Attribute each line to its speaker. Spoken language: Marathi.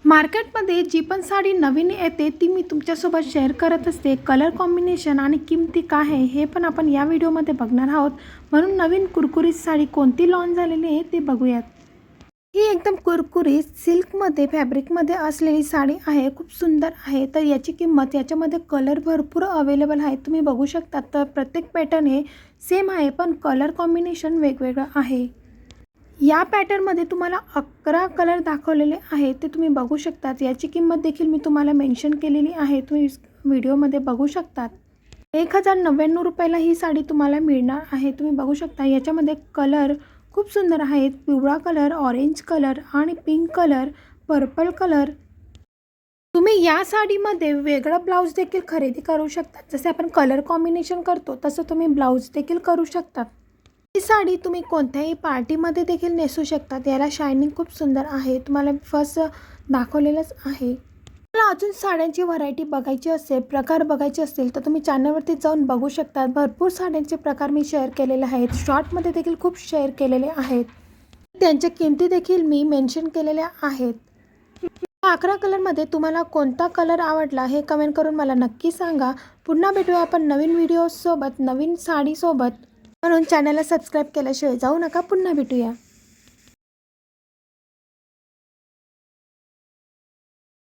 Speaker 1: मार्केटमध्ये जी पण साडी नवीन येते ती मी तुमच्यासोबत शेअर करत असते. कलर कॉम्बिनेशन आणि किमती काय आहे हे पण आपण या व्हिडिओमध्ये बघणार आहोत. म्हणून नवीन कुरकुरीत साडी कोणती लॉन्च झालेली आहे ते बघूयात. ही एकदम कुरकुरीत सिल्कमध्ये फॅब्रिकमध्ये असलेली साडी आहे. खूप सुंदर आहे. तर याची किंमत, याच्यामध्ये कलर भरपूर अवेलेबल आहे, तुम्ही बघू शकता. तर प्रत्येक पॅटर्न हे सेम आहे पण कलर कॉम्बिनेशन वेगवेगळं आहे. या पॅटर्नमध्ये तुम्हाला 11 कलर दाखवलेले आहेत, ते तुम्ही बघू शकतात. याची किंमत देखील मी तुम्हाला मेन्शन केलेली आहे, तुम्ही व्हिडिओमध्ये बघू शकतात. 1099 रुपयाला ही साडी तुम्हाला मिळणार आहे, तुम्ही बघू शकता. याच्यामध्ये कलर खूप सुंदर आहेत. पिवळा कलर, ऑरेंज कलर आणि पिंक कलर, पर्पल कलर. तुम्ही या साडीमध्ये वेगळं ब्लाऊज देखील खरेदी करू शकता. जसे आपण कलर कॉम्बिनेशन करतो तसं तुम्ही ब्लाऊज देखील करू शकता. ही साडी तुम्ही कोणत्याही पार्टीमध्ये देखील नेसू शकतात. याला शायनिंग खूप सुंदर आहे, तुम्हाला फर्स्ट दाखवलेलंच आहे. मला अजून साड्यांची व्हरायटी बघायची असेल, प्रकार बघायचे असतील तर तुम्ही चॅनलवरती जाऊन बघू शकता. भरपूर साड्यांचे प्रकार मी शेअर केलेले आहेत, शॉर्टमध्ये देखील खूप शेअर केलेले आहेत. त्यांच्या किमती देखील मी मेन्शन केलेल्या आहेत. 11 कलरमध्ये तुम्हाला कोणता कलर आवडला हे कमेंट करून मला नक्की सांगा. पुन्हा भेटूया आपण नवीन व्हिडिओसोबत, नवीन साडीसोबत. म्हणून चॅनलला सबस्क्राईब केल्याशिवाय जाऊ नका. पुन्हा भेटूया.